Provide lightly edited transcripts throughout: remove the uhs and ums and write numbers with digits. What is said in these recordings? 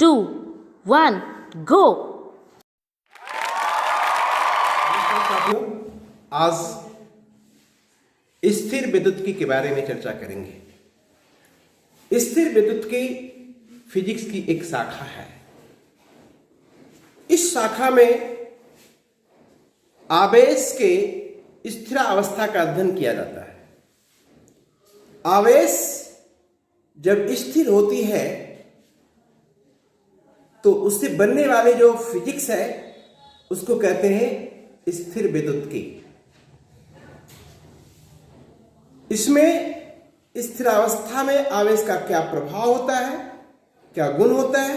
2, 1, go! आज स्थिर विद्युत के बारे में चर्चा करेंगे। स्थिर विद्युत की फिजिक्स की एक शाखा है। इस शाखा में आवेश के स्थिर अवस्था का अध्ययन किया जाता है। आवेश जब स्थिर होती है तो उससे बनने वाले जो फिजिक्स है उसको कहते हैं स्थिर विद्युत की। इसमें स्थिर अवस्था में आवेश का क्या प्रभाव होता है, क्या गुण होता है,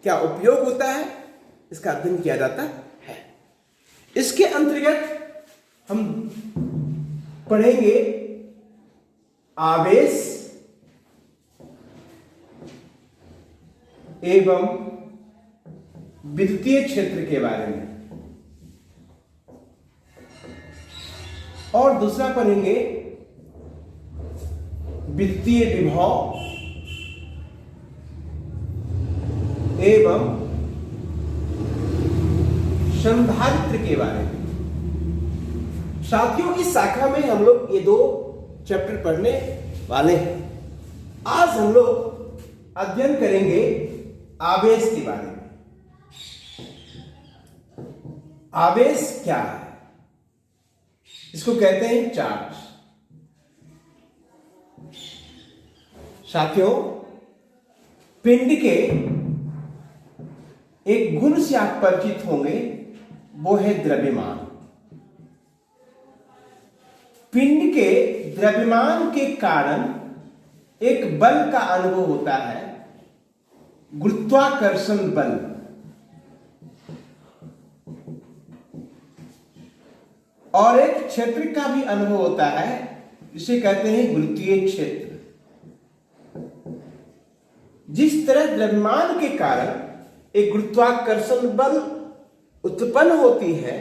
क्या उपयोग होता है, इसका अध्ययन किया जाता है। इसके अंतर्गत हम पढ़ेंगे आवेश एवं विद्युतीय क्षेत्र के बारे में, और दूसरा पढ़ेंगे विद्युतीय विभव एवं संधारित्र के बारे में। साथियों, इस शाखा में हम लोग ये 2 चैप्टर पढ़ने वाले हैं। आज हम लोग अध्ययन करेंगे आवेश के बारे में। आवेश क्या है? इसको कहते हैं चार्ज। साथियों, पिंड के एक गुण से आप परिचित होंगे, वो है द्रव्यमान। पिंड के द्रव्यमान के कारण एक बल का अनुभव होता है, गुरुत्वाकर्षण बल। और एक क्षेत्र का भी अनुभव होता है, इसे कहते हैं गुरुत्वीय क्षेत्र। जिस तरह द्रव्यमान के कारण एक गुरुत्वाकर्षण बल उत्पन्न होती है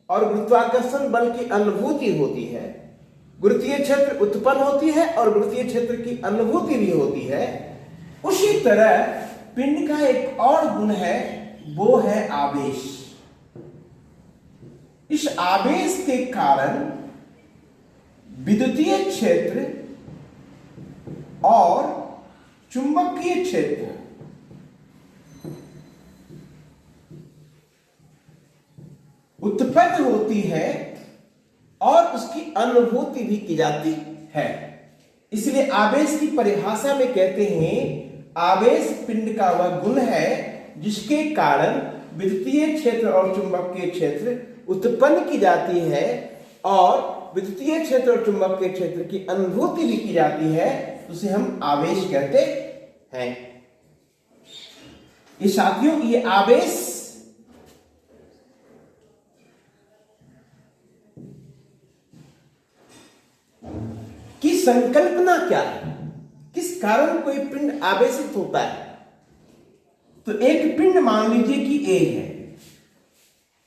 और गुरुत्वाकर्षण बल की अनुभूति होती है, गुरुत्वीय क्षेत्र उत्पन्न होती है और गुरुत्वीय क्षेत्र की अनुभूति भी होती है, उसी तरह पिंड का एक और गुण है, वो है आवेश। इस आवेश के कारण विद्युतीय क्षेत्र और चुंबकीय क्षेत्र उत्पन्न होती है और उसकी अनुभूति भी की जाती है। इसलिए आवेश की परिभाषा में कहते हैं, आवेश पिंड का वह गुण है जिसके कारण विद्युतीय क्षेत्र और चुंबकीय क्षेत्र उत्पन्न की जाती है और विद्युतीय क्षेत्र और चुंबकीय क्षेत्र की अनुभूति भी की जाती है, उसे हम आवेश कहते हैं। ये साथियों, ये आवेश की संकल्पना क्या है? किस कारण कोई पिंड आवेशित होता है? तो एक पिंड मान लीजिए कि A है।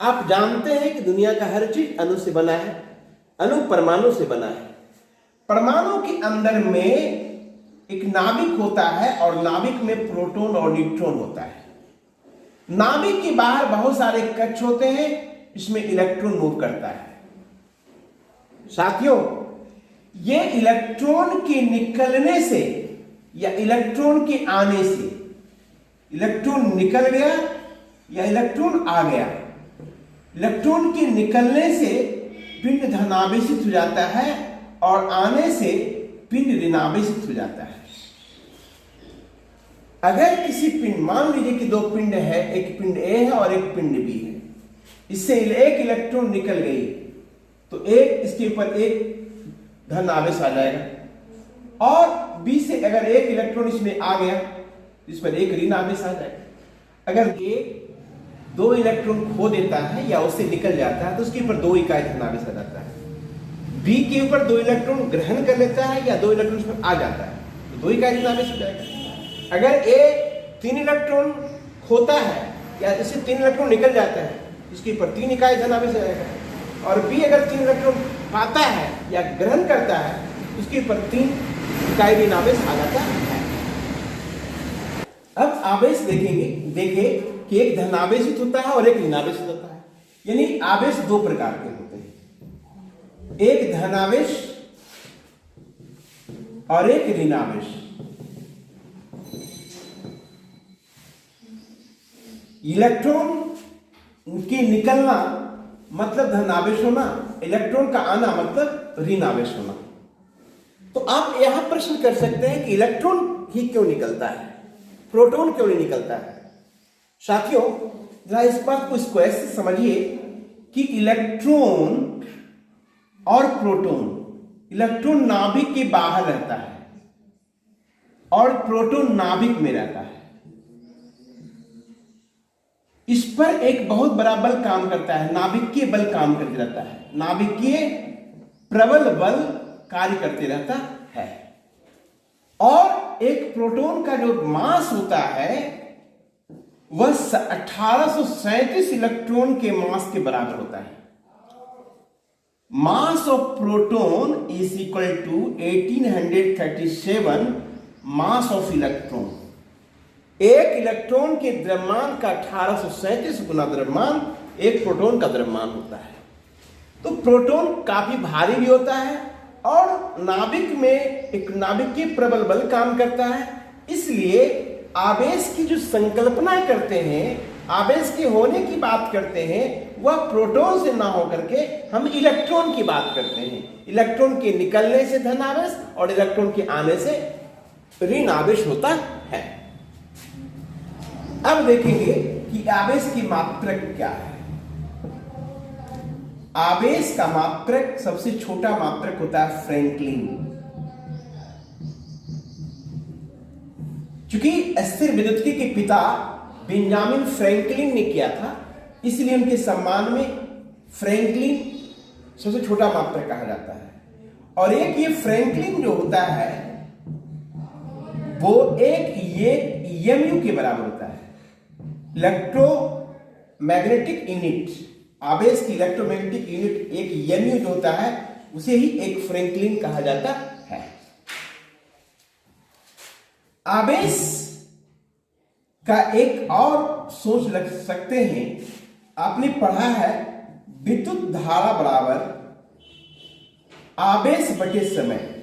आप जानते हैं कि दुनिया का हर चीज अणु से बना है, अणु परमाणु से बना है। परमाणु के अंदर में एक नाभिक होता है और नाभिक में प्रोटॉन और न्यूट्रॉन होता है। नाभिक के बाहर बहुत सारे कक्ष होते हैं, इसमें इलेक्ट्रॉन मूव करता है। साथियों, ये इलेक्ट्रॉन के निकलने से या इलेक्ट्रॉन के आने से, इलेक्ट्रॉन निकल गया या इलेक्ट्रॉन आ गया, इलेक्ट्रॉन के निकलने से पिंड धनावेशित हो जाता है और आने से पिंड ऋणावेशित हो जाता है। अगर किसी पिंड, मान लीजिए कि 2 पिंड है, एक पिंड A है और एक पिंड B है, इससे एक इलेक्ट्रॉन निकल गई तो एक इसके ऊपर एक धन आवेश आ जाएगा, और B से अगर एक इलेक्ट्रॉन इसमें आ गया इस पर एक ऋण आवेश आ जाएगा। अगर A 2 इलेक्ट्रॉन खो देता है या उससे निकल जाता है तो उसके ऊपर 2 इकाई धन आवेश आ जाता है। B के ऊपर 2 इलेक्ट्रॉन ग्रहण कर लेता है या 2 इलेक्ट्रॉन उसमें आ जाता है तो 2 इकाई धन आवेश हो जाएगा। अगर A 3 इलेक्ट्रॉन खोता है या इससे 3 इलेक्ट्रॉन निकल जाता है, इसके ऊपर 3 इकाई धन आवेश आ जाएगा। और B अगर 3 इलेक्ट्रॉन पाता है या ग्रहण करता है, उसके ऊपर 3 इकाई ऋण आवेश आ जाता है। अब आवेश देखें कि एक धनावेशित होता है और एक ऋणावेशित होता है। यानी आवेश दो प्रकार के होते हैं, एक धनावेश और एक ऋणावेश। इलेक्ट्रॉन की निकलना मतलब धनावेश होना, इलेक्ट्रॉन का आना मतलब ऋणावेश होना। तो आप यहां प्रश्न कर सकते हैं कि इलेक्ट्रॉन ही क्यों निकलता है, प्रोटॉन क्यों नहीं निकलता है। साथियों, जरा इस बात को स्क्वायर से समझिए कि इलेक्ट्रॉन और प्रोटॉन, इलेक्ट्रॉन नाभिक के बाहर रहता है और प्रोटॉन नाभिक में रहता है। इस पर एक बहुत बड़ा बल काम करता है, नाभिकीय बल काम करते रहता है, नाभिकीय प्रबल बल कार्य करते रहता है। और एक प्रोटॉन का जो मास होता है वह 1837 इलेक्ट्रॉन के मास के बराबर होता है। Mass of proton is equal to 1837 mass of electron. एक इलेक्ट्रॉन के द्रव्यमान का 1837 गुना द्रव्यमान एक प्रोटॉन का द्रव्यमान होता है। तो प्रोटॉन काफी भारी भी होता है और नाभिक में एक नाभिकीय प्रबल बल काम करता है। इसलिए आवेश की जो संकल्पना करते हैं, आवेश के होने की बात करते हैं, वह प्रोटॉन से ना होकर के हम इलेक्ट्रॉन की बात करते हैं। इलेक्ट्रॉन के निकलने से धनावेश और इलेक्ट्रॉन के आने से ऋणावेश होता है। अब देखेंगे कि आवेश की मात्रक क्या है। आवेश का मात्रक, सबसे छोटा मात्रक होता है फ्रैंकलिन। चूंकि स्थिर विद्युतिकी के पिता बेंजामिन फ्रैंकलिन ने किया था, इसलिए उनके सम्मान में फ्रैंकलिन सबसे छोटा मात्रक कहा जाता है। और एक ये फ्रैंकलिन जो होता है वो एक ये EMU के बराबर होता है, इलेक्ट्रोमैग्नेटिक यूनिट। आवेश की इलेक्ट्रोमैग्नेटिक यूनिट एक EMU जो होता है उसे ही एक फ्रैंकलिन कहा जाता है। आवेश का एक और सोच रख सकते हैं, आपने पढ़ा है विद्युत धारा बराबर आवेश बटे समय।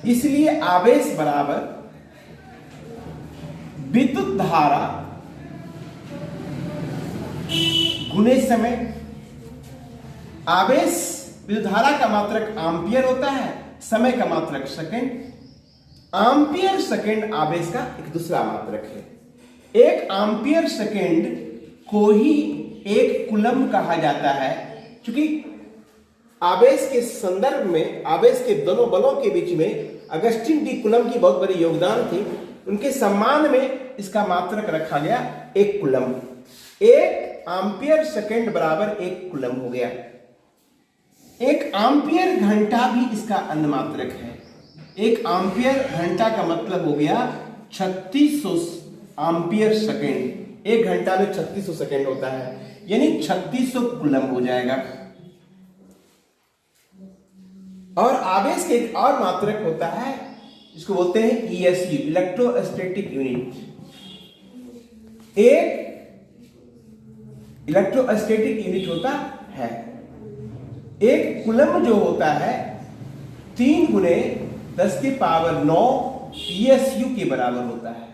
इसलिए आवेश बराबर विद्युत धारा गुने समय। आवेश विद्युत धारा का मात्रक एम्पियर होता है, समय का मात्रक सेकंड। एम्पियर सेकंड आवेश का एक दूसरा मात्रक है। एक एम्पियर सेकंड को ही एक कूलम कहा जाता है। क्योंकि आवेश के संदर्भ में, आवेश के दोनों बलों के बीच में अगस्टिन डी कूलम की बहुत बड़ी योगदान थी। उनके सम्मान में इसका मात्रक रखा गया एक कूलम। एक एम्पियर सेकंड बराबर एक कूलम हो गया। एक एम्पियर घंटा भी इसका अन्य मात्रक है। एक एम्पियर घंटा का मतलब हो गया 3600 एम्पियर सेकंड। एक घंटा में 3600 सेकंड होता है, यानी 3600 कूलम हो जाएगा। और आवेश के एक और मात्रक होता है, इसको बोलते हैं ESU, इलेक्ट्रोस्टैटिक यूनिट। एक इलेक्ट्रोस्टैटिक यूनिट होता है। एक कूलम जो होता है 3 गुने 10 की पावर 9 ESU के बराबर होता है।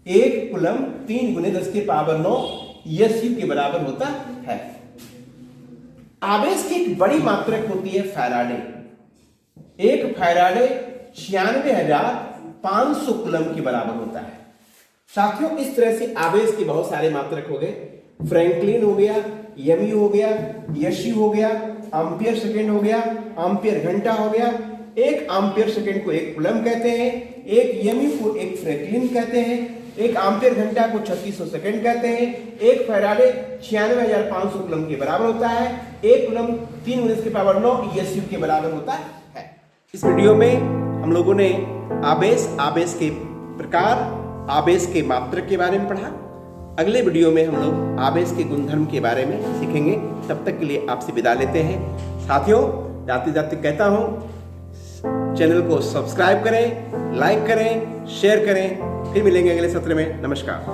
एक कूलम 3 गुने 10 की पावर 9 ESU के बराबर होता है। आवेश की एक बड़ी मात्रक होती है फैराडे। एक फैराडे 96,500 कूलम के बराबर होता है। साथियों, इस तरह से आवेश के बहुत सारे मात्रक हो गए। फ्रैंकलिन हो गया, EMU हो गया, ESU हो गया, एम्पियर सेकंड हो गया, एम्पियर घंटा हो गया। एक एम्पियर सेकंड को एक कूलम कहते हैं, एक EMU को एक फ्रैंकलिन कहते हैं, एक एम्पियर घंटा को 3600 सेकंड कहते हैं, एक फैराडे 96,500 कूलम के बराबर होता है, एक कूलम 3 गुने 10 की पावर 9 ESU के बराबर होता है। इस वीडियो में हम लोगों ने आवेश के प्रकार, आवेश के मात्रक के बारे में पढ़ा। अगले वीडियो में हम लोग आवेश के गुणधर्म के बारे में सीखेंगे। तब तक के लिए आपसे विदा लेते हैं। साथियों, जाते जाते कहता हूं, चैनल को सब्सक्राइब करें, लाइक करें शेयर करें। फिर मिलेंगे अगले सत्र में। नमस्कार।